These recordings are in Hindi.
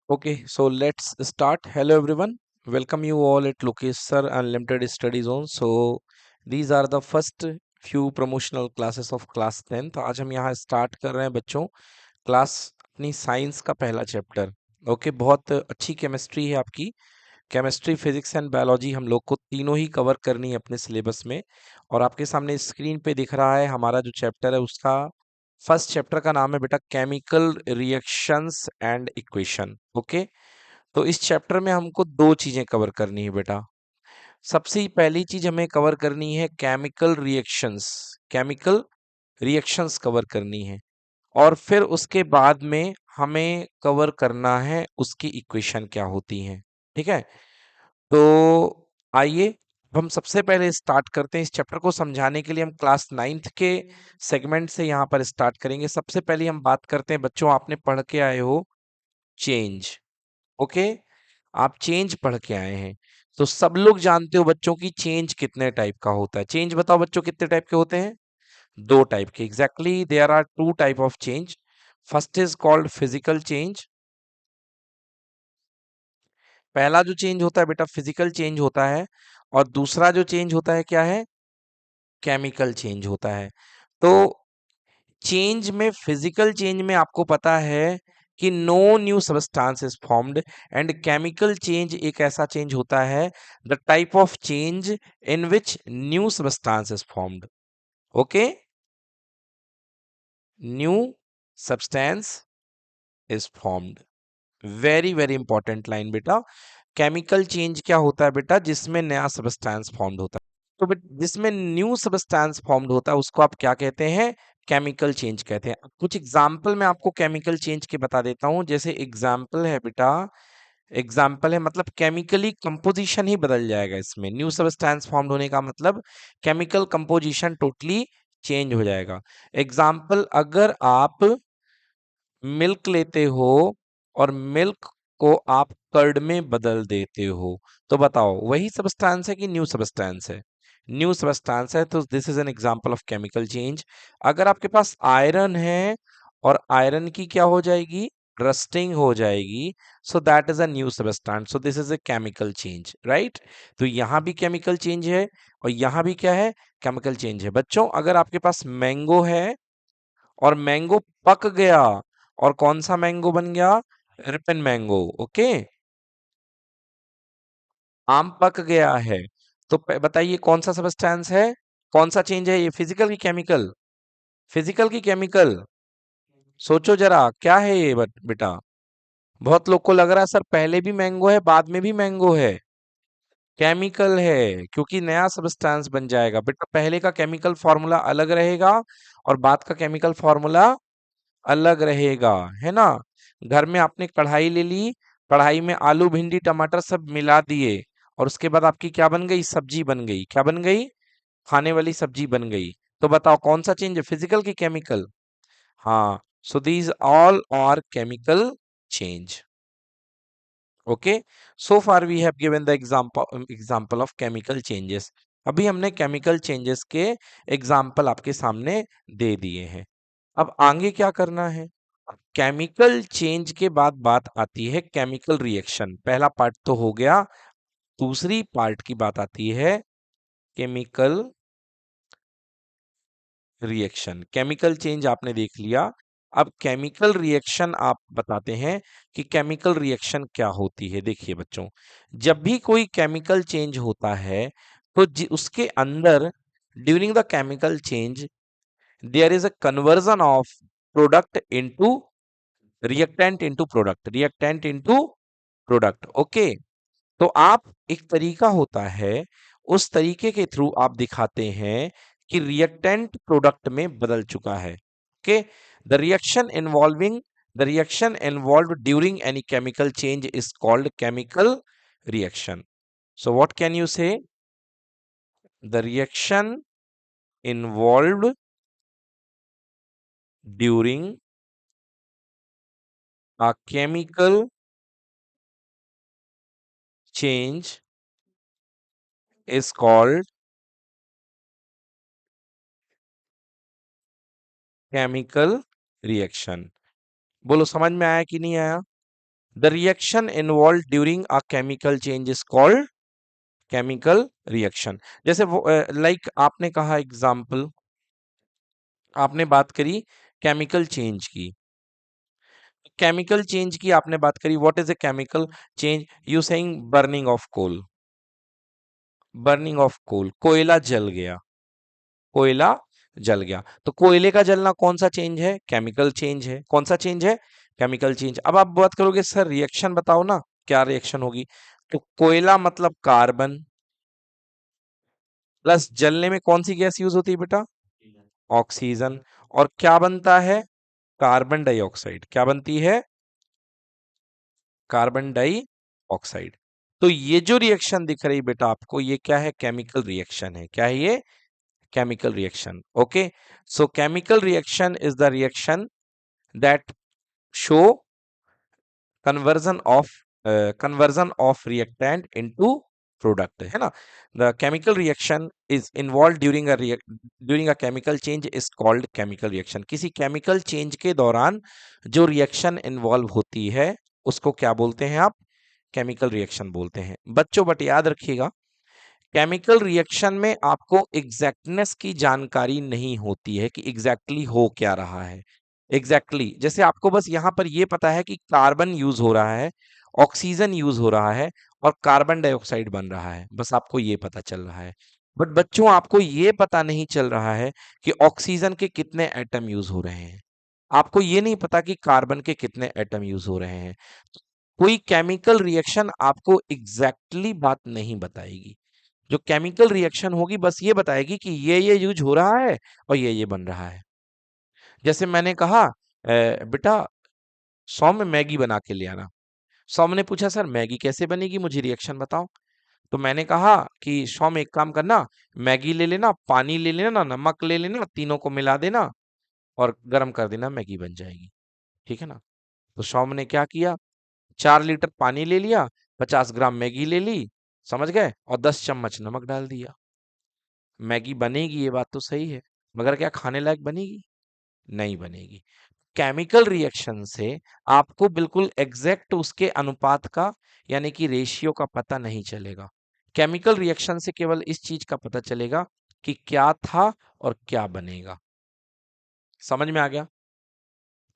Okay, so let's start. Hello everyone. Welcome you all at Lokesh Sir Unlimited Study Zone. So these are the first few promotional classes of class 10th. आज हम यहाँ स्टार्ट कर रहे हैं बच्चों क्लास अपनी साइंस का पहला चैप्टर। ओके, बहुत अच्छी केमिस्ट्री है आपकी। केमिस्ट्री, फिजिक्स एंड बायोलॉजी हम लोग को तीनों ही कवर करनी है अपने सिलेबस में। और आपके सामने स्क्रीन पे दिख रहा है हमारा जो चैप्टर है उसका फर्स्ट चैप्टर का नाम है बेटा chemical reactions and equation. Okay, तो इस चैप्टर में हमको दो चीजें कवर करनी है बेटा। सबसे पहली चीज हमें कवर करनी है केमिकल रिएक्शंस कवर करनी है। और फिर उसके बाद में हमें कवर करना है उसकी इक्वेशन क्या होती हैं। ठीक है, तो आइए अब हम सबसे पहले स्टार्ट करते हैं। इस चैप्टर को समझाने के लिए हम क्लास 9th के सेगमेंट से यहाँ पर स्टार्ट करेंगे। सबसे पहले हम बात करते हैं बच्चों, आपने पढ़ के आए हो चेंज। ओके, आप चेंज पढ़ के आए हैं तो सब लोग जानते हो बच्चों की चेंज कितने टाइप का होता है। चेंज बताओ बच्चों कितने टाइप के होते हैं? दो टाइप के। Exactly there are two type of change. First is called physical change. पहला जो चेंज होता है बेटा फिजिकल चेंज होता है, और दूसरा जो चेंज होता है क्या है? केमिकल चेंज होता है। तो चेंज में, फिजिकल चेंज में आपको पता है कि no new substance is formed, and chemical change एक ऐसा चेंज होता है the type of change in which new substance is formed. Okay, new substance is formed. Very very important line बेटा। केमिकल चेंज क्या होता है बेटा? जिसमें नया सब्सटेंस फॉर्म्ड होता है। तो जिसमें न्यू सब्सटेंस फॉर्म्ड होता है उसको आप क्या कहते हैं? केमिकल चेंज कहते हैं। अब कुछ एग्जाम्पल मैं आपको केमिकल चेंज के बता देता हूं। जैसे एग्जाम्पल है बेटा, एग्जाम्पल है मतलब केमिकली कंपोजिशन ही बदल जाएगा। इसमें न्यू सब्सटेंस फॉर्म्ड होने का मतलब केमिकल कंपोजिशन टोटली चेंज हो जाएगा। एग्जाम्पल, अगर आप मिल्क लेते हो और मिल्क को आप कर्ड में बदल देते हो, तो बताओ वही सब्सटेंस है कि न्यू सब्सटेंस है? न्यू सब्सटेंस है, तो this is an example of chemical change. अगर आपके पास आयरन है और आयरन की क्या हो जाएगी? रस्टिंग हो जाएगी, so that is a new substance, so this is a chemical change, right? तो यहां भी केमिकल चेंज है और यहां भी क्या है? केमिकल चेंज है। बच्चों, अगर आपके पास मैंगो है और मैंगो पक गया, और कौन सा मैंगो बन गया? Ripon mango. ओके, आम पक गया है, तो बताइए कौन सा सब्सटेंस है? कौन सा चेंज है ये, फिजिकल की केमिकल? फिजिकल की केमिकल? सोचो जरा क्या है ये बेटा। बहुत लोग को लग रहा है सर पहले भी मैंगो है बाद में भी मैंगो है। केमिकल है, क्योंकि नया सब्सटेंस बन जाएगा बेटा। पहले का केमिकल फॉर्मूला अलग रहेगा और बाद का केमिकल फॉर्मूला अलग रहेगा, है ना? घर में आपने कढ़ाई ले ली, कढ़ाई में आलू भिंडी टमाटर सब मिला दिए, और उसके बाद आपकी क्या बन गई? सब्जी बन गई। क्या बन गई? खाने वाली सब्जी बन गई। तो बताओ कौन सा चेंज है, फिजिकल की केमिकल? हाँ, so these all are chemical change. Okay, so far we have given the example of chemical changes. अभी हमने केमिकल चेंजेस के एग्जांपल आपके सामने दे दिए हैं। अब आगे क्या करना है? केमिकल चेंज के बाद बात आती है केमिकल रिएक्शन। पहला पार्ट तो हो गया, दूसरी पार्ट की बात आती है केमिकल रिएक्शन। केमिकल चेंज आपने देख लिया, अब केमिकल रिएक्शन आप बताते हैं कि केमिकल रिएक्शन क्या होती है। देखिए बच्चों, जब भी कोई केमिकल चेंज होता है तो उसके अंदर during the chemical change their is a conversion of product into reactant into product. Okay, तो आप, एक तरीका होता है, उस तरीके के थ्रू आप दिखाते हैं कि रिएक्टेंट प्रोडक्ट में बदल चुका है। Okay, the reaction involving the reaction involved during any chemical change is called chemical reaction. So what can you say? The reaction involved during a chemical change is called chemical reaction। बोलो समझ में आया कि नहीं आया? The reaction involve during a chemical change is called chemical reaction. जैसे वो लाइक आपने कहा एग्जाम्पल, आपने बात करी केमिकल चेंज की, केमिकल चेंज की आपने बात करी। What is a chemical change? You saying burning of coal, burning of coal, कोयला जल गया, कोयला जल गया। तो कोयले का जलना कौन सा चेंज है? केमिकल चेंज है। कौन सा चेंज है? Chemical change. अब आप बात करोगे सर रिएक्शन बताओ ना, क्या रिएक्शन होगी? तो कोयला मतलब कार्बन, प्लस जलने में कौन सी गैस यूज होती है बेटा? ऑक्सीजन। और क्या बनता है? Carbon dioxide. क्या बनती है? Carbon dioxide. तो ये जो रिएक्शन दिख रही बेटा आपको, ये क्या है? केमिकल रिएक्शन है। क्या है ये? Chemical reaction. Okay, so chemical reaction is the reaction that show conversion of reactant into product, है ना? The chemical reaction is involved during a chemical change is called chemical reaction। किसी chemical change के दौरान जो reaction involve होती है उसको क्या बोलते हैं आप? chemical reaction बोलते हैं बच्चों। बट याद रखिएगा, केमिकल रिएक्शन में आपको एग्जैक्टनेस की जानकारी नहीं होती है कि एग्जैक्टली हो क्या रहा है। जैसे आपको बस यहां पर यह पता है कि कार्बन यूज हो रहा है, ऑक्सीजन यूज हो रहा है और कार्बन डाइऑक्साइड बन रहा है, बस आपको ये पता चल रहा है। बट बच्चों आपको ये पता नहीं चल रहा है कि ऑक्सीजन के कितने एटम यूज हो रहे हैं, आपको ये नहीं पता कि कार्बन के कितने एटम यूज हो रहे हैं। कोई केमिकल रिएक्शन आपको एग्जैक्टली बात नहीं बताएगी। जो केमिकल रिएक्शन होगी बस ये बताएगी कि ये यूज हो रहा है और ये बन रहा है। जैसे मैंने कहा बेटा सौम्य मैगी बना के ले आना। सौम्य ने पूछा सर मैगी कैसे बनेगी, मुझे रिएक्शन बताओ। तो मैंने कहा कि सौम्य एक काम करना, मैगी ले लेना, पानी ले लेना, नमक ले लेना, तीनों को मिला देना और गर्म कर देना, मैगी बन जाएगी। ठीक है ना? तो सौम्य ने क्या किया, 4 लीटर पानी ले लिया, 50 ग्राम मैगी ले ली, समझ गए, और 10 चम्मच नमक डाल दिया। मैगी बनेगी, ये बात तो सही है, मगर क्या खाने लायक बनेगी? नहीं बनेगी। केमिकल रिएक्शन से आपको बिल्कुल एग्जैक्ट उसके अनुपात का यानी कि रेशियो का पता नहीं चलेगा। केमिकल रिएक्शन से केवल इस चीज का पता चलेगा कि क्या था और क्या बनेगा। समझ में आ गया?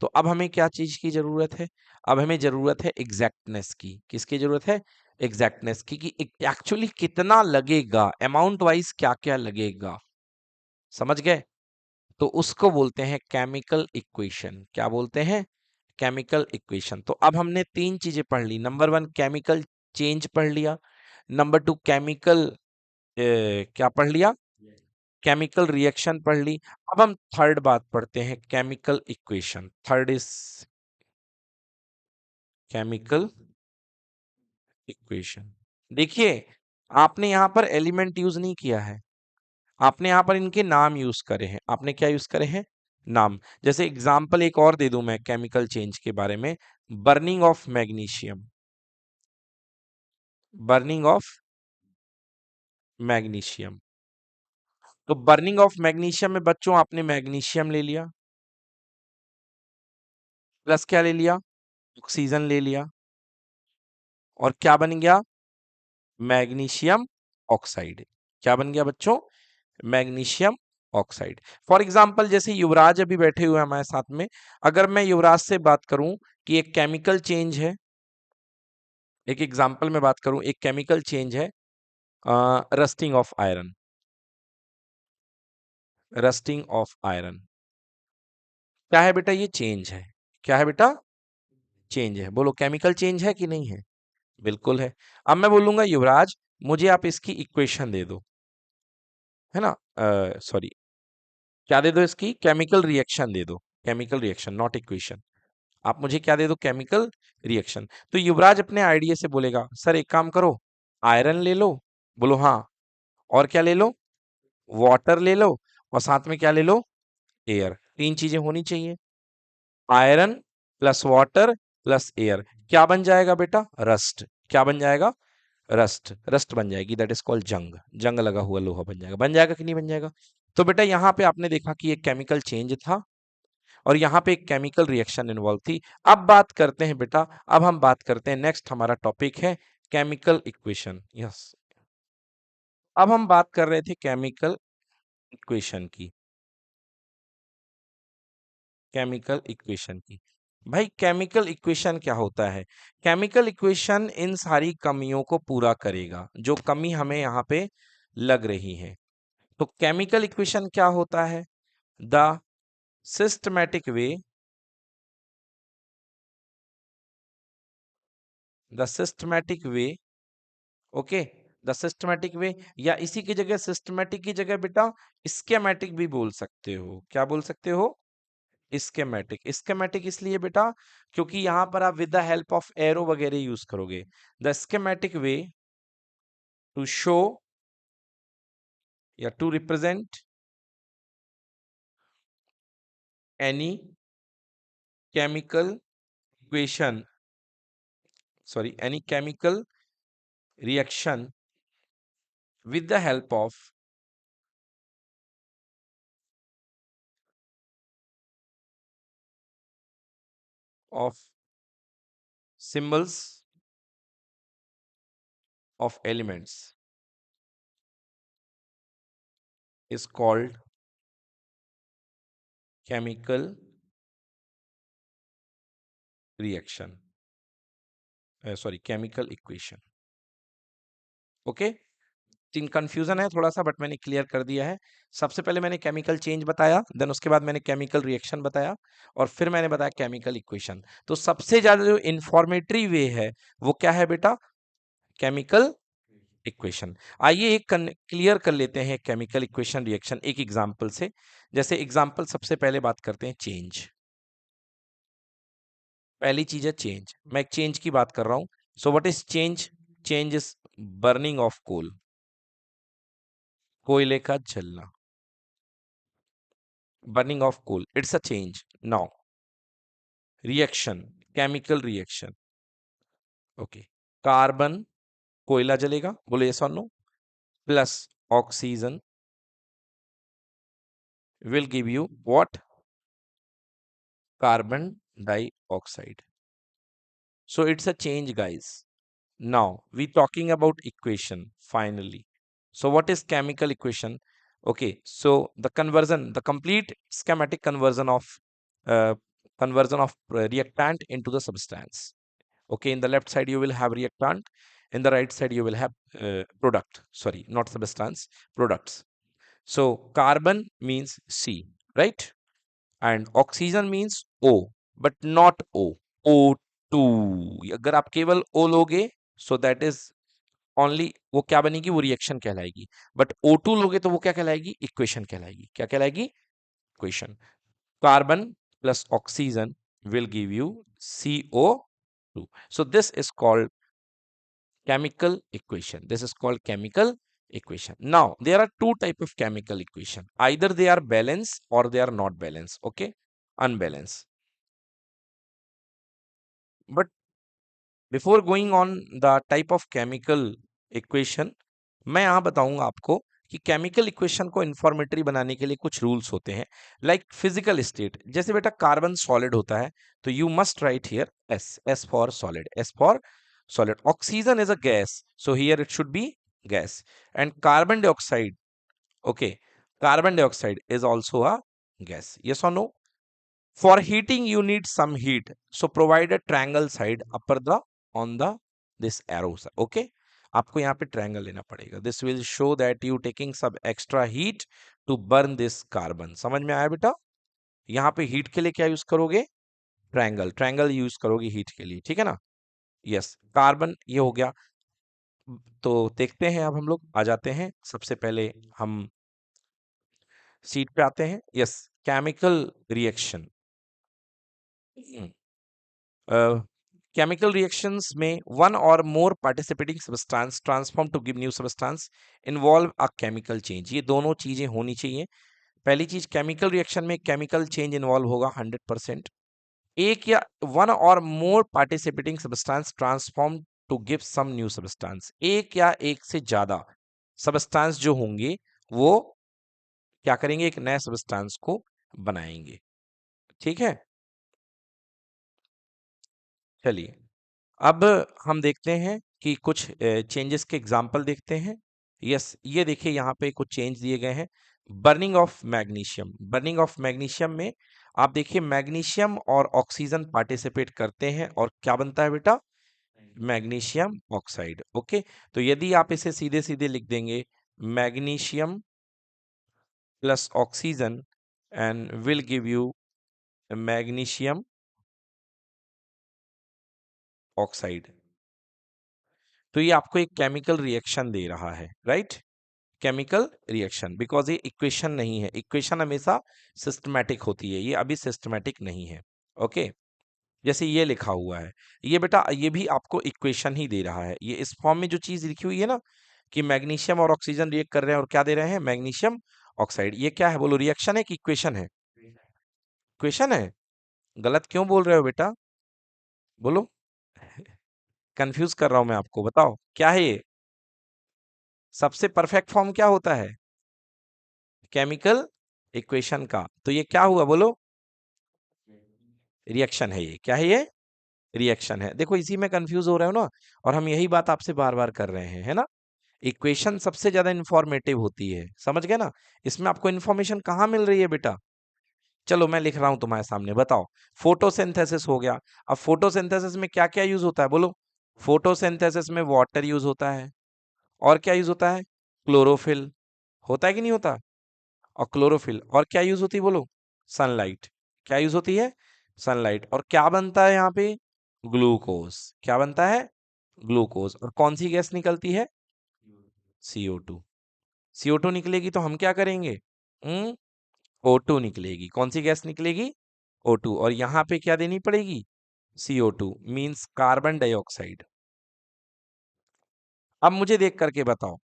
तो अब हमें क्या चीज की जरूरत है? अब हमें जरूरत है एग्जैक्टनेस की। किसकी जरूरत है? एग्जैक्टनेस की, कि एक्चुअली कितना लगेगा, अमाउंट वाइज क्या क्या लगेगा। समझ गए? तो उसको बोलते हैं केमिकल इक्वेशन। क्या बोलते हैं? Chemical equation. तो अब हमने 3 चीजें पढ़ ली। नंबर 1 केमिकल चेंज पढ़ लिया, नंबर 2 केमिकल क्या पढ़ लिया? केमिकल रिएक्शन पढ़ ली। अब हम थर्ड बात पढ़ते हैं, chemical equation. Third is chemical equation. देखिए, आपने यहां पर एलिमेंट यूज नहीं किया है, आपने यहां पर इनके नाम यूज करे हैं। आपने क्या यूज करे हैं? नाम। जैसे एग्जांपल एक और दे दूं मैं केमिकल चेंज के बारे में, burning of magnesium, burning of magnesium. तो बर्निंग ऑफ मैग्नीशियम में बच्चों आपने मैग्नीशियम ले लिया, प्लस क्या ले लिया? ऑक्सीजन ले लिया, और क्या बन गया? Magnesium oxide. क्या बन गया बच्चों? Magnesium oxide. फॉर एग्जाम्पल जैसे युवराज अभी बैठे हुए हैं हमारे साथ में, अगर मैं युवराज से बात करूं कि एक केमिकल चेंज है, एक एग्जाम्पल में बात करूं, एक केमिकल चेंज है rusting of iron, rusting of iron. क्या है बेटा? ये चेंज है। क्या है बेटा? चेंज है। बोलो केमिकल चेंज है कि नहीं है? बिल्कुल है। अब मैं बोलूंगा युवराज मुझे आप इसकी इक्वेशन दे दो, है ना? सॉरी, क्या दे दो? इसकी केमिकल रिएक्शन दे दो। Chemical reaction, not equation. आप मुझे क्या दे दो? Chemical reaction. तो युवराज अपने आइडिया से बोलेगा सर एक काम करो, आयरन ले लो। बोलो हाँ। और क्या ले लो? वाटर ले लो, और साथ में क्या ले लो? एयर। 3 चीजें होनी चाहिए, iron plus water plus air. क्या बन जाएगा बेटा? रस्ट। क्या बन जाएगा? रस्ट। रस्ट बन जाएगी, दैट इज कॉल्ड जंग। जंग लगा हुआ लोहा बन जाएगा। बन जाएगा कि नहीं बन जाएगा? तो बेटा यहाँ पे आपने देखा कि एक केमिकल चेंज था, और यहाँ पे एक केमिकल रिएक्शन इन्वॉल्व थी। अब बात करते हैं बेटा, अब हम बात करते हैं, नेक्स्ट हमारा टॉपिक है केमिकल इक्वेशन। यस, अब हम बात कर रहे थे केमिकल इक्वेशन की, केमिकल इक्वेशन की। भाई केमिकल इक्वेशन क्या होता है? केमिकल इक्वेशन इन सारी कमियों को पूरा करेगा जो कमी हमें यहाँ पे लग रही है। तो केमिकल इक्वेशन क्या होता है? The systematic way, the systematic way, okay, the systematic वे, या इसी की जगह, सिस्टमैटिक की जगह बेटा स्केमेटिक भी बोल सकते हो। क्या बोल सकते हो? स्केमेटिक। स्केमेटिक इसलिए बेटा क्योंकि यहां पर आप with the help of arrow वगैरह यूज करोगे। The schematic way to show या to represent any chemical equation, sorry, any chemical reaction with the help of symbols of elements is called chemical reaction, sorry, chemical equation। Okay, तीन कंफ्यूजन है थोड़ा सा, बट मैंने क्लियर कर दिया है। सबसे पहले मैंने केमिकल चेंज बताया, देन उसके बाद मैंने केमिकल रिएक्शन बताया, और फिर मैंने बताया केमिकल इक्वेशन। तो सबसे ज्यादा जो इंफॉर्मेटरी वे है वो क्या है बेटा? Chemical equation. आइए एक क्लियर कर लेते हैं केमिकल इक्वेशन रिएक्शन एक एग्जांपल से। जैसे एग्जांपल सबसे पहले बात करते हैं चेंज। पहली चीज है चेंज, मैं एक चेंज की बात कर रहा हूं। So what is change? Change is burning of coal, कोयले का जलना, burning of coal, it's a change. Now reaction, chemical reaction, okay, carbon, कोयला जलेगा, बोलो यस और no, plus oxygen will give you what? Carbon dioxide. So it's a change, guys. Now we talking about equation finally. So what is chemical equation? Okay, so the conversion, the complete schematic uh, conversion of reactant into the substance. Okay, in the left side you will have reactant, in the right side you will have product. Sorry, not substance, products. So carbon means C, right? And oxygen means O, but not O, O2। अगर आप केवल O लोगे, so that is only, वो क्या बनेगी? वो रिएक्शन कहलाएगी। बट O2 लोगे तो वो क्या कहलाएगी? इक्वेशन कहलाएगी। क्या कहलाएगी? Equation. Carbon plus oxygen will give you CO2। So this is called chemical equation. This is called chemical equation. Now there are two type of chemical equation. Either they are balanced or they are not balanced. Okay, unbalanced. But before going on the type of chemical equation, मैं यहाँ बताऊंगा आपको कि केमिकल इक्वेशन को इंफॉर्मेटरी बनाने के लिए कुछ रूल्स होते हैं। लाइक फिजिकल स्टेट, जैसे बेटा कार्बन सॉलिड होता है तो you must write here S, S for solid, S for solid. Oxygen is a gas, so here it should be gas. And carbon dioxide, okay, carbon dioxide is also a gas, yes or no? For heating you need some heat, so provide a triangle side upper the on the this arrows, okay? आपको यहाँ पे ट्रायंगल लेना पड़ेगा। This will show that you taking सब extra heat to burn this carbon. समझ में आया बेटा? यहाँ पे हीट के लिए क्या यूज करोगे? ट्रायंगल, ट्रायंगल यूज करोगे हीट के लिए, ठीक है ना? यस, कार्बन ये हो गया। तो देखते हैं, अब हम लोग आ जाते हैं, सबसे पहले हम सीट पे आते हैं। Yes, chemical reaction. Chemical reactions में one or more participating substance transform to give new substance involve a chemical change. ये दोनों चीजें होनी चाहिए। पहली चीज, केमिकल रिएक्शन में केमिकल चेंज इन्वॉल्व होगा 100%। एक या one or more participating substance transform to give some new substance, एक या एक से ज्यादा सब्सटेंस जो होंगे वो क्या करेंगे? एक नए सब्सटेंस को बनाएंगे। ठीक है, चलिए अब हम देखते हैं कि कुछ चेंजेस के एग्जांपल देखते हैं। यस, ये देखिए यहाँ पे कुछ चेंज दिए गए हैं। Burning of magnesium, burning of magnesium में आप देखिए मैग्नीशियम और ऑक्सीजन पार्टिसिपेट करते हैं और क्या बनता है बेटा, मैग्नीशियम ऑक्साइड। ओके, तो यदि आप इसे सीधे सीधे लिख देंगे magnesium plus oxygen and will give you magnesium oxide, तो ये आपको एक केमिकल रिएक्शन दे रहा है, राइट। केमिकल रिएक्शन, बिकॉज ये इक्वेशन नहीं है, इक्वेशन हमेशा सिस्टमैटिक होती है, ये अभी सिस्टमैटिक नहीं है। ओके, जैसे ये लिखा हुआ है, ये बेटा ये भी आपको इक्वेशन ही दे रहा है। ये इस फॉर्म में जो चीज लिखी हुई है ना कि मैग्नीशियम और ऑक्सीजन रिएक्ट कर रहे हैं और क्या दे रहे हैं, मैग्नीशियम ऑक्साइड, ये क्या है बोलो, रिएक्शन है कि इक्वेशन है? इक्वेशन है। गलत क्यों बोल रहे हो बेटा, बोलो। कंफ्यूज कर रहा हूं मैं आपको, बताओ क्या है ये? सबसे परफेक्ट फॉर्म क्या होता है केमिकल इक्वेशन का? तो ये क्या हुआ बोलो, रिएक्शन है। ये क्या है, ये रिएक्शन है। देखो इसी में कंफ्यूज हो रहे हो ना, और हम यही बात आपसे बार बार कर रहे हैं, है ना। इक्वेशन सबसे ज्यादा इंफॉर्मेटिव होती है, समझ गए ना। इसमें आपको इन्फॉर्मेशन कहाँ मिल रही है बेटा? चलो मैं लिख रहा हूं तुम्हारे सामने, बताओ। फोटोसिंथेसिस हो गया। अब फोटोसिंथेसिस में क्या क्या यूज होता है बोलो? फोटोसिंथेसिस में वाटर यूज होता है, और क्या यूज होता है, क्लोरोफिल, होता है कि नहीं होता? और क्लोरोफिल, और क्या यूज होती है बोलो? सनलाइट। क्या यूज होती है? सनलाइट। और क्या बनता है यहाँ पे? ग्लूकोज। क्या बनता है? ग्लूकोज। और कौन सी गैस निकलती है? CO2। CO2 निकलेगी तो हम क्या करेंगे? हम्म, O2 निकलेगी। कौन सी गैस निकलेगी? O2। और यहाँ पे क्या देनी पड़ेगी? CO2 means carbon dioxide. अब मुझे देख करके बताओ,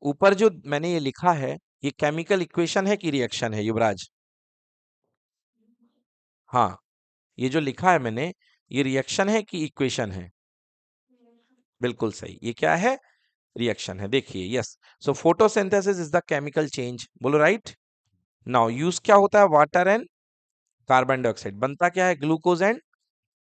ऊपर जो मैंने ये लिखा है, ये केमिकल इक्वेशन है कि रिएक्शन है युवराज? हाँ, ये जो लिखा है मैंने, ये रिएक्शन है कि इक्वेशन है? बिल्कुल सही, ये क्या है, रिएक्शन है। देखिए, yes, so photosynthesis is the chemical change, बोलो राइट। नाउ यूज क्या होता है, वाटर एंड कार्बन डाइऑक्साइड, बनता क्या है, ग्लूकोज एंड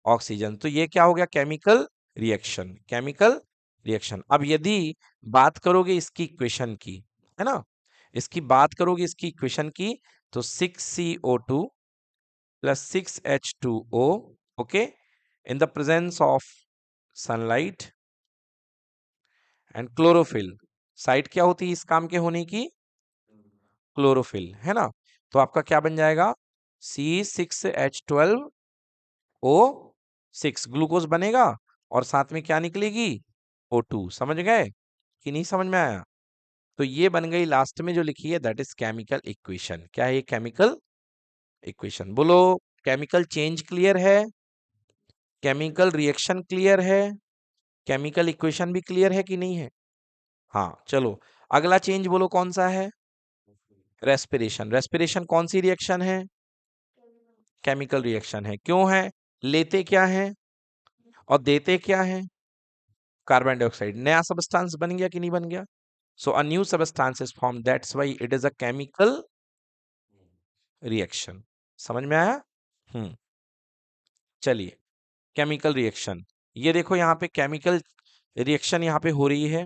ऑक्सीजन। तो ये क्या हो गया, केमिकल रिएक्शन, केमिकल रिएक्शन। अब यदि बात करोगे इसकी इक्वेशन की, है ना, इसकी बात करोगे इसकी इक्वेशन की, तो 6CO2 plus 6H2O, okay, in the presence of sunlight and chlorophyll, site क्या होती है इस काम के होने की, क्लोरोफिल, है ना। तो आपका क्या बन जाएगा, C6H12O6 ग्लूकोज बनेगा, और साथ में क्या निकलेगी, O2। समझ गए कि नहीं समझ में आया? तो ये बन गई लास्ट में जो लिखी है, दैट इज केमिकल इक्वेशन। क्या है ये, केमिकल इक्वेशन। बोलो, केमिकल चेंज क्लियर है, केमिकल रिएक्शन क्लियर है, केमिकल इक्वेशन भी क्लियर है कि नहीं है? हाँ, चलो अगला चेंज बोलो कौन सा है, रेस्पिरेशन। रेस्पिरेशन कौन सी रिएक्शन है, केमिकल रिएक्शन है। क्यों है, लेते क्या है और देते क्या है, कार्बन डाइऑक्साइड। नया सबस्टांस बन गया कि नहीं बन गया? So a new substance is form, that's why it is a chemical reaction. समझ में आया? हम्म, चलिए, केमिकल रिएक्शन, ये देखो यहाँ पे केमिकल रिएक्शन यहाँ पे हो रही है।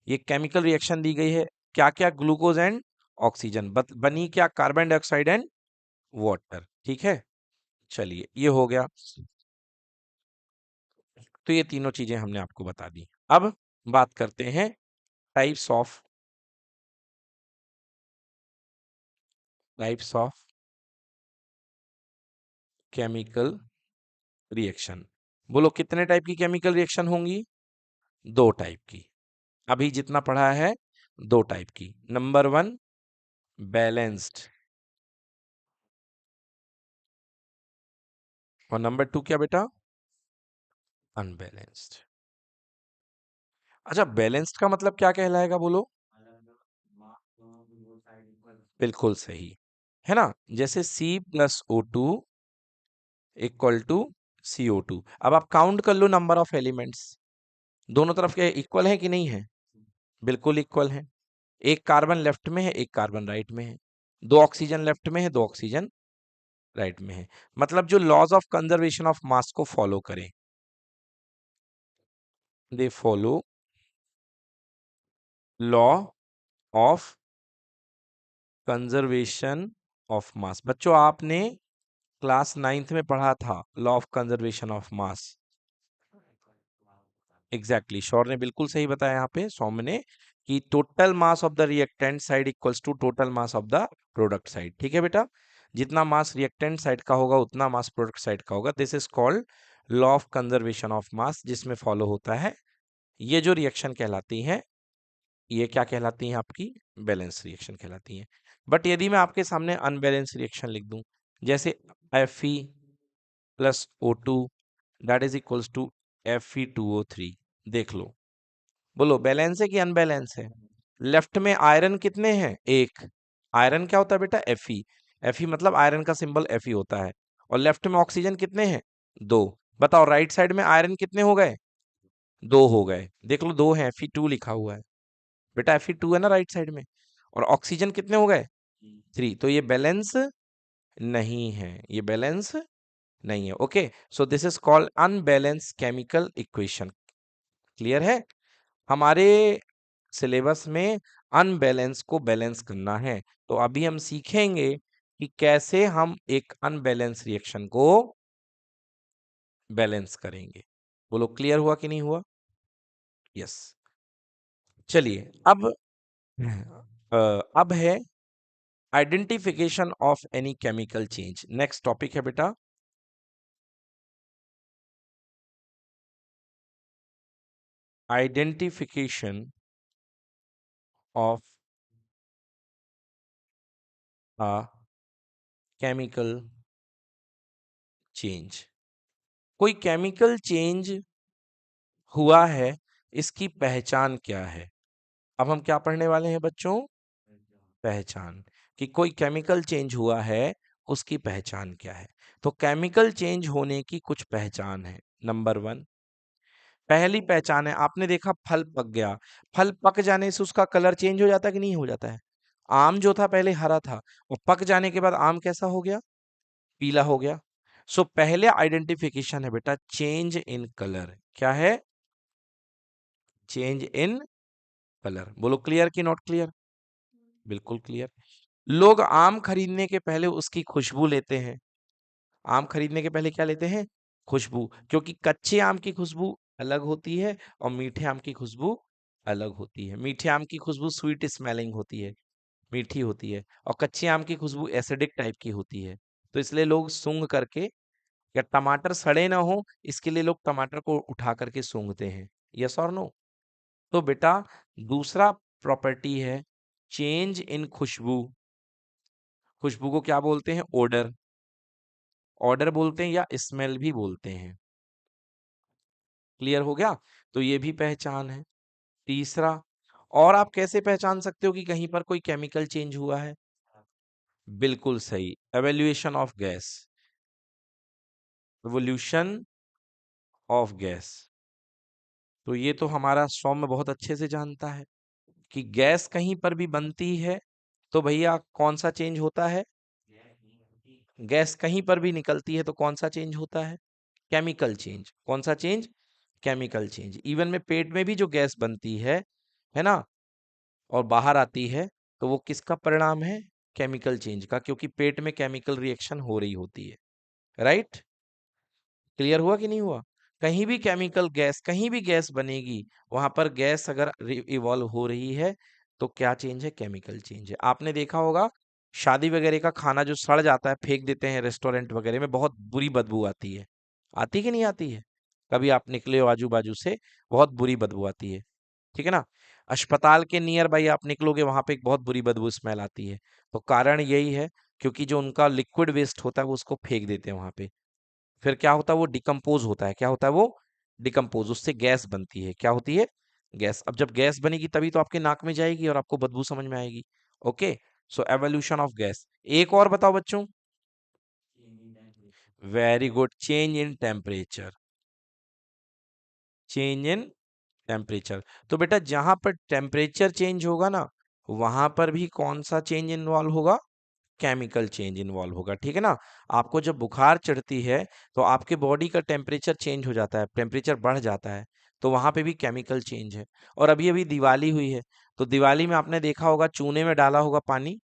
ये केमिकल रिएक्शन दी गई है, क्या क्या, ग्लूकोज एंड ऑक्सीजन, बनी क्या, कार्बन डाइऑक्साइड एंड वाटर। ठीक है, चलिए ये हो गया। तो ये तीनों चीजें हमने आपको बता दी। अब बात करते हैं टाइप्स ऑफ केमिकल रिएक्शन। बोलो कितने टाइप की केमिकल रिएक्शन होंगी, दो टाइप की। अभी जितना पढ़ा है, दो टाइप की। नंबर वन, बैलेंस्ड, और नंबर टू क्या बेटा, अनबैलेंस्ड। अच्छा, बैलेंस्ड का मतलब क्या कहलाएगा बोलो? बिल्कुल सही, है ना। जैसे C+O2 इक्वल टू CO2। अब आप काउंट कर लो नंबर ऑफ एलिमेंट्स, दोनों तरफ के इक्वल है कि नहीं है? बिल्कुल इक्वल है। एक कार्बन लेफ्ट में है, एक कार्बन राइट में है। दो ऑक्सीजन लेफ्ट में है, दो ऑक्सीजन राइट में है। मतलब जो laws of conservation of mass को फॉलो करें, they follow law of conservation of mass. बच्चों आपने क्लास 9th में पढ़ा था law of conservation of mass. Exactly Shaur ने बिल्कुल सही बताया यहाँ पे सौम्य ने कि total mass of the reactant side equals to total mass of the product side. ठीक है बेटा, जितना मास रिएक्टेंट साइड का होगा उतना मास प्रोडक्ट साइड का होगा। This is called law of conservation of मास, जिसमें फॉलो होता है। ये जो रिएक्शन कहलाती हैं, ये क्या कहलाती हैं आपकी? बैलेंस रिएक्शन कहलाती हैं। बट यदि मैं आपके सामने अनबैलेंस रिएक्शन लिख दूं, जैसे Fe plus O2 that is equals to Fe2O3, देख लो, बोलो बैलेंस है कि अनबैलेंस है? लेफ्ट में आयरन कितने हैं? एक। आयरन क्या होता है बेटा? Fe मतलब आयरन का सिंबल Fe होता है। और लेफ्ट में ऑक्सीजन कितने हैं? दो। बताओ राइट साइड में आयरन कितने हो गए? दो हो गए। देख लो दो है, Fe2 लिखा हुआ है बेटा, Fe2 है ना राइट साइड में। और ऑक्सीजन कितने हो गए? 3। तो ये बैलेंस नहीं है, ये बैलेंस नहीं है। Okay, so this is called unbalance chemical equation. Clear है? हमारे सिलेबस में अनबैलेंस को बैलेंस करना है। तो अभी हम सीखेंगे कि कैसे हम एक अनबैलेंस रिएक्शन को बैलेंस करेंगे। बोलो क्लियर हुआ कि नहीं हुआ? यस। चलिए अब है identification of any chemical change. Next topic है बेटा identification of a chemical change. कोई केमिकल चेंज हुआ है, इसकी पहचान क्या है? अब हम क्या पढ़ने वाले हैं बच्चों? पहचान। कि कोई केमिकल चेंज हुआ है, उसकी पहचान क्या है? तो केमिकल चेंज होने की कुछ पहचान है। नंबर 1, पहली पहचान है, आपने देखा फल पक गया। फल पक जाने से उसका कलर चेंज हो जाता है कि नहीं हो जाता है? आम जो था पहले हरा था, और पक जाने के बाद आम कैसा हो गया? पीला हो गया। सो पहले आइडेंटिफिकेशन है बेटा चेंज इन कलर। क्या है? Change in colour. बोलो क्लियर कि नॉट क्लियर? बिल्कुल क्लियर। लोग आम खरीदने के पहले उसकी खुशबू लेते हैं। आम खरीदने के पहले क्या लेते हैं? खुशबू, क्योंकि कच्चे आम की खुशबू अलग होती है और मीठे आम की खुशबू अलग होती है। मीठे आम की खुशबू स्वीट स्मेलिंग होती है, मीठी होती है, और कच्चे आम की खुशबू एसिडिक टाइप की होती है। तो इसलिए लोग सूंघ करके, या टमाटर सड़े ना हो इसके लिए लोग टमाटर को उठा करके सूंघते हैं। यस और नो? तो बेटा दूसरा प्रॉपर्टी है चेंज इन खुशबू। खुशबू को क्या बोलते हैं? ओडर। ऑर्डर बोलते हैं या स्मेल भी बोलते हैं। क्लियर हो गया? तो ये भी पहचान है। तीसरा, और आप कैसे पहचान सकते हो कि कहीं पर कोई केमिकल चेंज हुआ है? बिल्कुल सही, evaluation of gas. Evolution of gas. तो ये तो हमारा सौम्य बहुत अच्छे से जानता है कि गैस कहीं पर भी बनती है तो भैया कौन सा चेंज होता है? गैस कहीं पर भी निकलती है तो कौन सा चेंज होता है? Chemical change. कौन सा चेंज? Chemical change. इवन में पेट में भी जो गैस बनती है ना, और बाहर आती है, तो वो किसका परिणाम है? केमिकल चेंज का, क्योंकि पेट में केमिकल रिएक्शन हो रही होती है। राइट? क्लियर हुआ कि नहीं हुआ? कहीं भी केमिकल गैस, कहीं भी गैस बनेगी, वहां पर गैस अगर इवॉल्व हो रही है तो क्या चेंज है? केमिकल चेंज है। आपने देखा होगा शादी वगैरह का खाना जो सड़ जाता है, फेंक देते हैं रेस्टोरेंट वगैरह में, बहुत बुरी बदबू आती है। आती कि नहीं आती है? कभी आप निकले हो आजू बाजू से, बहुत बुरी बदबू आती है। ठीक है ना? अस्पताल के नियर बाई आप निकलोगे, वहां पे एक बहुत बुरी बदबू स्मेल आती है। तो कारण यही है, क्योंकि जो उनका लिक्विड वेस्ट होता है वो उसको फेंक देते हैं वहां पे। फिर क्या होता है? वो डिकम्पोज होता है। क्या होता है? वो डिकम्पोज, उससे गैस बनती है। क्या होती है? गैस। अब जब गैस बनेगी तभी तो आपके नाक में जाएगी और आपको बदबू समझ में आएगी। Okay, so evolution of gas. एक और बताओ बच्चों। Very good, change in temperature. Change in temperature. तो बेटा जहां पर टेम्परेचर चेंज होगा ना, वहां पर भी कौन सा चेंज इन्वॉल्व होगा? केमिकल चेंज इन्वॉल्व होगा, ठीक है ना। आपको जब बुखार चढ़ती है तो आपके बॉडी का टेम्परेचर चेंज हो जाता है, टेम्परेचर बढ़ जाता है, तो वहां पे भी केमिकल चेंज है। और अभी अभी दिवाली हुई है, तो दिवाली में आपने देखा होगा चूने में डाला होगा पानी,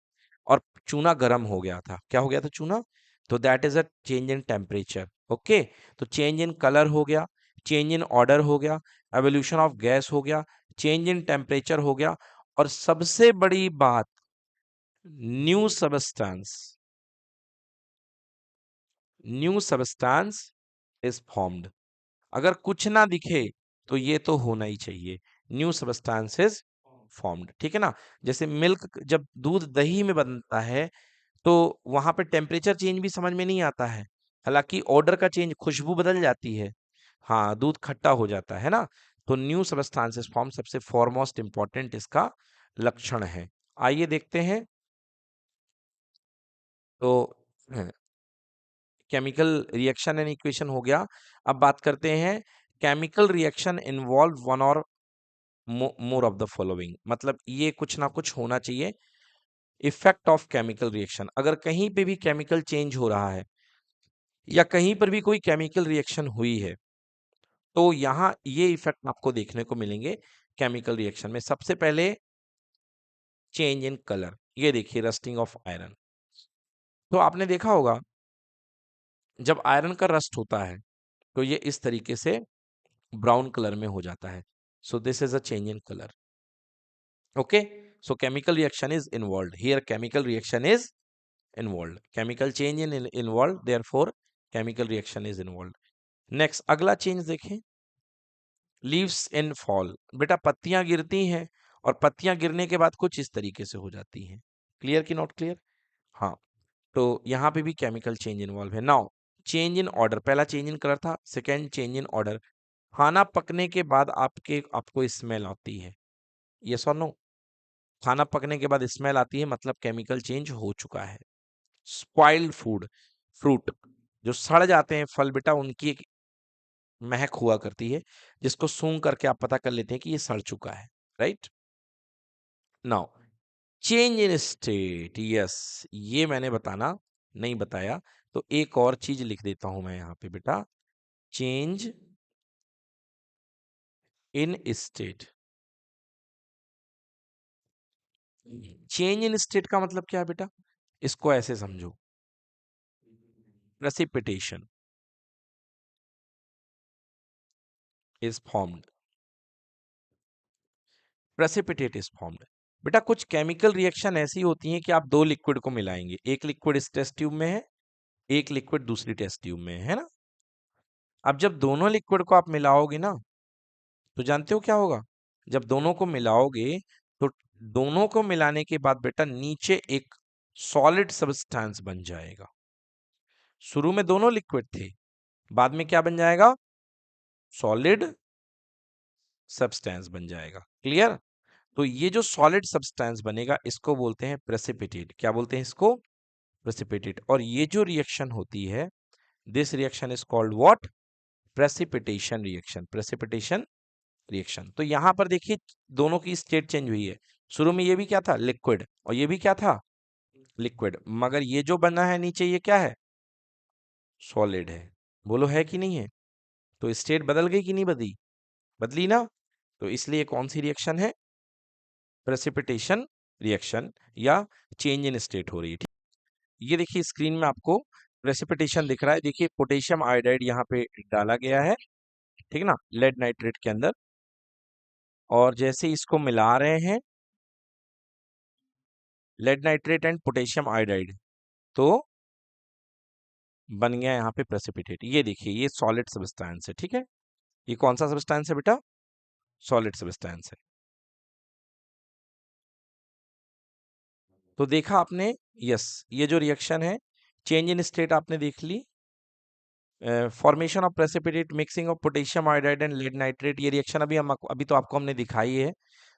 और चूना गर्म हो गया था। क्या हो गया था चूना? तो that is a change in temperature. Okay, तो चेंज इन कलर हो गया, चेंज इन ऑर्डर हो गया, एवोल्यूशन ऑफ गैस हो गया, चेंज इन टेम्परेचर हो गया, और सबसे बड़ी बात, new substance, new substance is formed. अगर कुछ ना दिखे तो ये तो होना ही चाहिए, न्यू सबस्टेंस इज फॉर्म्ड, ठीक है ना। जैसे मिल्क, जब दूध दही में बनता है तो वहां पे टेम्परेचर चेंज भी समझ में नहीं आता है, हालांकि ऑर्डर का चेंज, खुशबू बदल जाती है, हाँ, दूध खट्टा हो जाता है ना। तो न्यू सबस्टेंसेस फॉर्म सबसे फॉरमोस्ट इंपॉर्टेंट इसका लक्षण है। आइए देखते हैं। तो केमिकल रिएक्शन एंड इक्वेशन हो गया। अब बात करते हैं, chemical reaction involve one or more of the following, मतलब ये कुछ ना कुछ होना चाहिए। इफेक्ट ऑफ केमिकल रिएक्शन, अगर कहीं पे भी केमिकल चेंज हो रहा है या कहीं पर भी कोई केमिकल रिएक्शन हुई है, तो यहाँ ये इफेक्ट आपको देखने को मिलेंगे केमिकल रिएक्शन में। सबसे पहले चेंज इन कलर, ये देखिए रस्टिंग ऑफ आयरन। तो आपने देखा होगा जब आयरन का रस्ट होता है तो ये इस तरीके से ब्राउन कलर में हो जाता है। So this is a change in colour. Okay, so chemical reaction is involved here, chemical reaction is involved, chemical change in involved, therefore chemical reaction is involved. Next, अगला चेंज देखें, लीव्स इन फॉल। बेटा पत्तियां गिरती हैं, और पत्तियां गिरने के बाद कुछ इस तरीके से हो जाती हैं। क्लियर कि नॉट क्लियर? हाँ, तो यहाँ पे भी केमिकल चेंज इन्वॉल्व है। नाउ चेंज इन ऑर्डर, पहला चेंज इन कलर था, सेकेंड चेंज इन ऑर्डर। खाना पकने के बाद आपको स्मेल आती है, यस और नो? खाना पकने के बाद स्मेल आती है, मतलब केमिकल चेंज हो चुका है। स्पॉइल्ड फूड, फ्रूट, जो सड़ जाते हैं फल बेटा, उनकी एक महक हुआ करती है, जिसको सूंघ करके आप पता कर लेते हैं कि ये सड़ चुका है, right. Now change in state, yes, ये मैंने बताना नहीं बताया, तो एक और चीज लिख देता हूं मैं यहाँ पे बेटा, change in state. Change in state का मतलब क्या है बेटा? इसको ऐसे समझो, precipitation is formed, precipitate is formed. बेटा कुछ केमिकल रिएक्शन ऐसी होती हैं कि आप दो लिक्विड को मिलाएंगे, एक लिक्विड इस टेस्ट ट्यूब में है, एक लिक्विड दूसरी टेस्ट ट्यूब में है ना। अब जब दोनों लिक्विड को आप मिलाओगे ना, तो जानते हो क्या होगा? जब दोनों को मिलाओगे तो दोनों को मिलाने के बाद बेटा नीचे एक सॉलिड सब्सटेंस बन जाएगा। शुरू में दोनों लिक्विड थे, बाद में क्या बन जाएगा? सॉलिड सब्सटेंस बन जाएगा। क्लियर? तो ये जो सॉलिड सब्सटेंस बनेगा इसको बोलते हैं प्रेसिपिटेट। क्या बोलते हैं इसको? प्रेसिपिटेट। और ये जो रिएक्शन होती है, this reaction is called what? Precipitation reaction, precipitation reaction. तो यहां पर देखिए दोनों की स्टेट चेंज हुई है। शुरू में ये भी क्या था? लिक्विड, और ये भी क्या था? लिक्विड, मगर ये जो बना है नीचे ये क्या है? सॉलिड है। बोलो है कि नहीं है? तो स्टेट बदल गई कि नहीं बदली? बदली ना। तो इसलिए कौन सी रिएक्शन है? प्रेसिपिटेशन रिएक्शन, या चेंज इन स्टेट हो रही है। ये देखिए स्क्रीन में आपको प्रेसिपिटेशन दिख रहा है, देखिए पोटेशियम आयोडाइड यहाँ पे डाला गया है, ठीक है ना, लेड नाइट्रेट के अंदर। और जैसे इसको मिला रहे हैं, lead nitrate and potassium iodide, तो बन गया यहाँ पे प्रेसिपिटेट। ये देखिए ये सॉलिड सब्सटेंस है, ठीक है। ये कौन सा सब्सटेंस है बेटा? सॉलिड सब्सटेंस है। तो देखा आपने, यस, ये जो रिएक्शन है, चेंज इन स्टेट आपने देख ली, formation of precipitate, mixing of potassium iodide and lead nitrate, ये रिएक्शन अभी तो आपको हमने दिखाई है,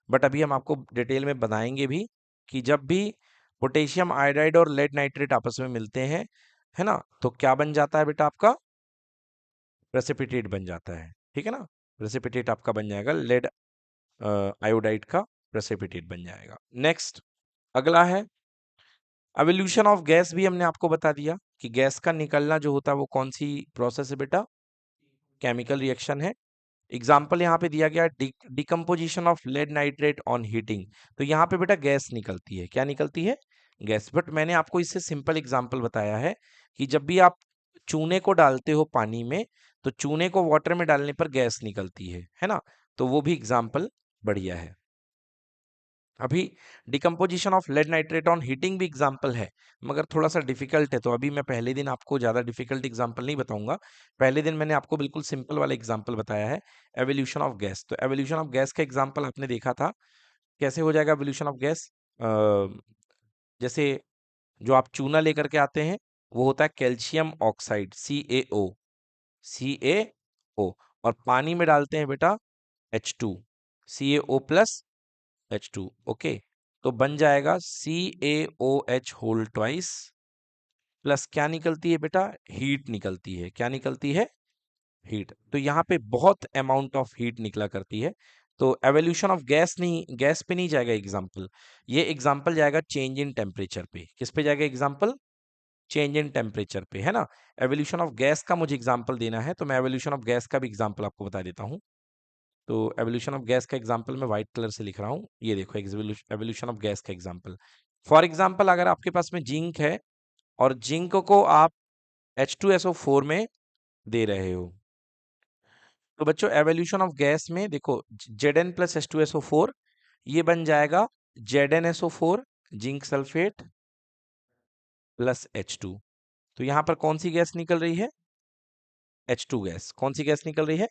बट अभी हम आपको डिटेल में बताएंगे भी कि जब भी पोटेशियम आयोडाइड और लेड नाइट्रेट आपस में मिलते हैं, है ना, तो क्या बन जाता है बेटा? आपका प्रेसिपिटेट बन जाता है, ठीक है ना। प्रेसिपिटेट आपका बन जाएगा, लेड आयोडाइड का प्रेसिपिटेट बन जाएगा। नेक्स्ट, अगला है एवोल्यूशन ऑफ गैस भी हमने आपको बता दिया कि गैस का निकलना जो होता है वो कौन सी प्रोसेस है बेटा, केमिकल रिएक्शन है। एग्जाम्पल यहाँ पे दिया गया decomposition of lead nitrate on heating, तो यहाँ पे बेटा गैस निकलती है, क्या निकलती है, गैस। बट मैंने आपको इससे सिंपल एग्जाम्पल बताया है कि जब भी आप चूने को डालते हो पानी में, तो चूने को वाटर में डालने पर गैस निकलती है ना, तो वो भी एग्जाम्पल बढ़िया है। अभी decomposition of lead nitrate on heating भी एग्जाम्पल है, मगर थोड़ा सा डिफिकल्ट है, तो अभी मैं पहले दिन आपको ज्यादा डिफिकल्ट एग्जाम्पल नहीं बताऊंगा। पहले दिन मैंने आपको बिल्कुल सिंपल वाला एग्जाम्पल बताया है, एवोल्यूशन ऑफ गैस। तो एवोल्यूशन ऑफ गैस का एग्जाम्पल आपने देखा था, कैसे हो जाएगा एवोल्यूशन ऑफ गैस। जैसे जो आप चूना लेकर के आते हैं वो होता है कैल्शियम ऑक्साइड, CaO, CaO, और पानी में डालते हैं बेटा H2, CaO+H2, ओके। तो बन जाएगा CaOH होल ट्वाइस, प्लस क्या निकलती है बेटा, हीट निकलती है, क्या निकलती है, हीट। तो यहाँ पे बहुत अमाउंट ऑफ हीट निकला करती है। तो एवोल्यूशन ऑफ गैस नहीं, गैस पे नहीं जाएगा एग्जाम्पल, ये एग्जाम्पल जाएगा चेंज इन टेम्परेचर पे। किस पे जाएगा एग्जाम्पल, चेंज इन टेम्परेचर पे, है ना। एवोल्यूशन ऑफ गैस का मुझे एग्जाम्पल देना है, तो मैं एवोल्यूशन ऑफ गैस का भी एग्जाम्पल आपको बता देता हूँ। तो एवोल्यूशन ऑफ गैस का एग्जांपल मैं व्हाइट कलर से लिख रहा हूँ, ये देखो एवोल्यूशन ऑफ गैस का एग्जांपल। फॉर एग्जांपल अगर आपके पास में जिंक है और जिंक को आप H2SO4 में दे रहे हो, तो बच्चों एवोल्यूशन ऑफ गैस में देखो Zn+H2SO4, ये बन जाएगा ZnSO4 zinc sulphate plus H2। तो यहाँ पर कौन सी गैस निकल रही है, H2 गैस। कौन सी गैस निकल रही है,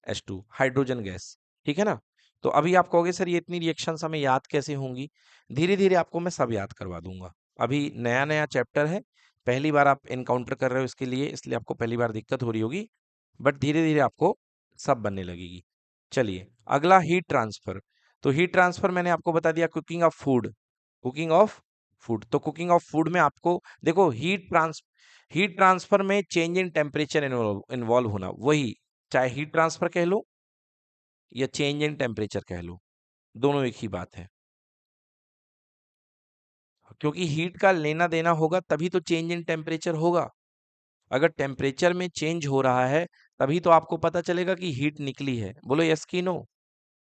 H2, हाइड्रोजन गैस, ठीक है ना। तो अभी आप कहोगे सर ये इतनी रिएक्शंस हमें याद कैसे होंगी, धीरे धीरे आपको मैं सब याद करवा दूंगा। अभी नया नया चैप्टर है, पहली बार आप इनकाउंटर कर रहे हो इसके लिए, इसलिए आपको पहली बार दिक्कत हो रही होगी, बट धीरे धीरे आपको सब बनने लगेगी। चलिए अगला हीट ट्रांसफर। तो हीट ट्रांसफर मैंने आपको बता दिया, cooking of food, cooking of food. तो कुकिंग ऑफ फूड में आपको देखो हीट ट्रांसफर में चेंज इन टेम्परेचर इन्वॉल्व होना, वही चाहे हीट ट्रांसफर कह लो या चेंज इन टेम्परेचर कह लो, दोनों एक ही बात है। क्योंकि हीट का लेना देना होगा तभी तो चेंज इन टेम्परेचर होगा। अगर टेम्परेचर में चेंज हो रहा है तभी तो आपको पता चलेगा कि हीट निकली है, बोलो यस की नो।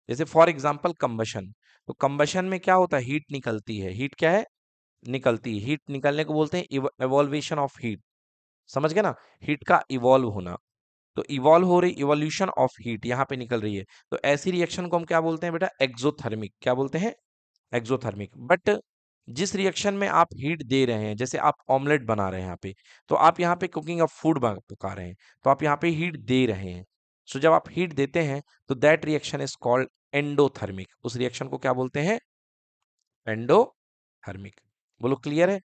जैसे फॉर एग्जांपल कंबशन, तो कंबशन में क्या होता है, हीट निकलती है, हीट क्या है, निकलती है। हीट निकलने को बोलते हैं इवोल्वेशन ऑफ हीट, समझ गए ना, हीट का इवॉल्व होना। तो इवॉल्व हो रही, इवोल्यूशन ऑफ हीट यहाँ पे निकल रही है। तो ऐसी रिएक्शन को हम क्या बोलते हैं बेटा, एक्सोथर्मिक, क्या बोलते हैं, एक्सोथर्मिक। बट जिस रिएक्शन में आप हीट दे रहे हैं, जैसे आप ऑमलेट बना रहे हैं यहाँ पे, तो आप यहाँ पे कुकिंग ऑफ फूड पका रहे हैं, तो आप यहाँ पे हीट दे रहे हैं। सो जब आप हीट देते हैं तो that reaction is called endothermic, उस रिएक्शन को क्या बोलते हैं, एंडोथर्मिक। बोलो क्लियर है।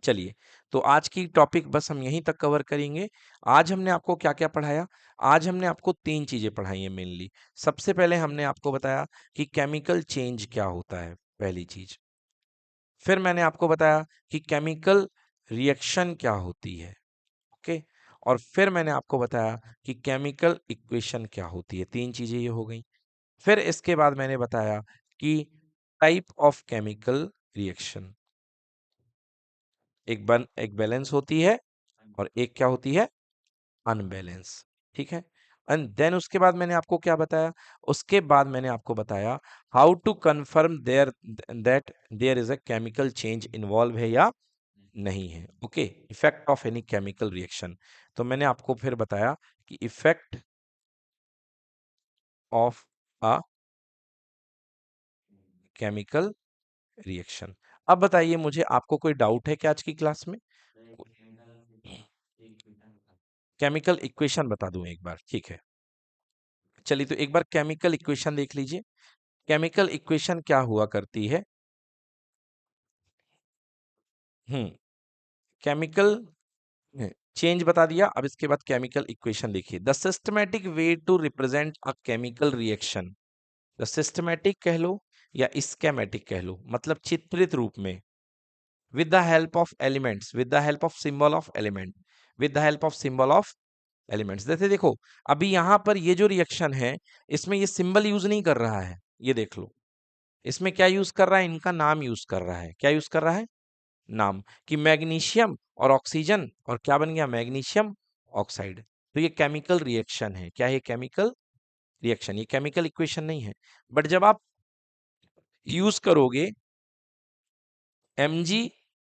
चलिए, तो आज की टॉपिक बस हम यहीं तक कवर करेंगे। आज हमने आपको क्या क्या पढ़ाया, आज हमने आपको तीन चीजें पढ़ाई हैं मेनली। सबसे पहले हमने आपको बताया कि केमिकल चेंज क्या होता है, पहली चीज। फिर मैंने आपको बताया कि केमिकल रिएक्शन क्या होती है, ओके। और फिर मैंने आपको बताया कि केमिकल इक्वेशन क्या होती है, तीन चीजें ये हो गई। फिर इसके बाद मैंने बताया कि टाइप ऑफ केमिकल रिएक्शन, एक बैलेंस होती है और एक क्या होती है, अनबैलेंस, ठीक है। एंड देन उसके बाद मैंने आपको क्या बताया, उसके बाद मैंने आपको बताया how to confirm there that there is a chemical change involve है या नहीं है, okay. Effect of any chemical reaction, तो मैंने आपको फिर बताया कि effect of a chemical reaction. अब बताइए मुझे, आपको कोई डाउट है क्या आज की क्लास में, केमिकल इक्वेशन बता दूं एक बार, ठीक है। चलिए तो एक बार केमिकल इक्वेशन देख लीजिए। केमिकल इक्वेशन क्या हुआ करती है, केमिकल चेंज बता दिया। अब इसके बाद केमिकल इक्वेशन देखिए, the systematic way to represent a chemical reaction, the systematic कह लो या स्केमेटिक कह लो, मतलब चित्रित रूप में, with the help of elements, with the help of symbol of element, with the help of symbol of elements. जैसे देखो अभी यहाँ पर ये जो रिएक्शन है इसमें ये सिंबल यूज नहीं कर रहा है, ये देख लो, इसमें क्या यूज कर रहा है, इनका नाम यूज कर रहा है। क्या यूज कर रहा है, नाम, कि मैग्नीशियम और ऑक्सीजन, और क्या बन गया, मैग्नीशियम ऑक्साइड। तो ये केमिकल रिएक्शन है। क्या है, केमिकल रिएक्शन, ये केमिकल इक्वेशन नहीं है। बट जब आप यूज करोगे Mg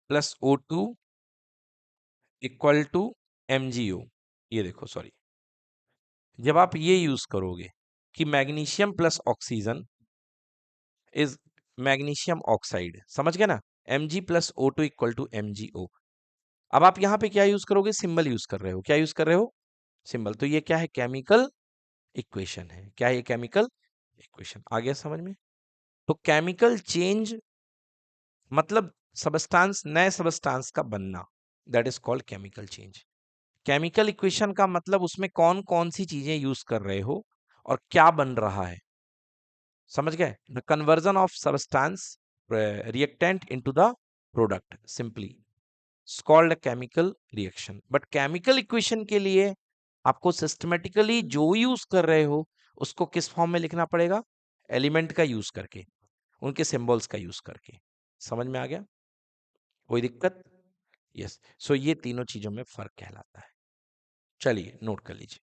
plus O2 equal to MgO, ये देखो सॉरी, जब आप ये यूज करोगे कि magnesium plus oxygen is magnesium oxide, समझ गए ना, Mg plus O2 equal to MgO। अब आप यहाँ पे क्या यूज करोगे, सिंबल यूज कर रहे हो। क्या यूज कर रहे हो, सिंबल। तो ये क्या है, केमिकल इक्वेशन है। क्या है, ये केमिकल इक्वेशन। आ गया समझ में। तो केमिकल चेंज मतलब सबस्टांस, नए सबस्टांस का बनना, that is called chemical change. Chemical equation का मतलब उसमें कौन कौन सी चीजें यूज कर रहे हो और क्या बन रहा है, समझ गए। The conversion of substance reactant into the product simply called a chemical reaction. But chemical equation के लिए आपको सिस्टमेटिकली जो यूज कर रहे हो उसको किस फॉर्म में लिखना पड़ेगा, एलिमेंट का यूज करके, उनके सिंबल्स का यूज करके। समझ में आ गया, कोई दिक्कत। यस, सो ये तीनों चीजों में फर्क कहलाता है। चलिए नोट कर लीजिए।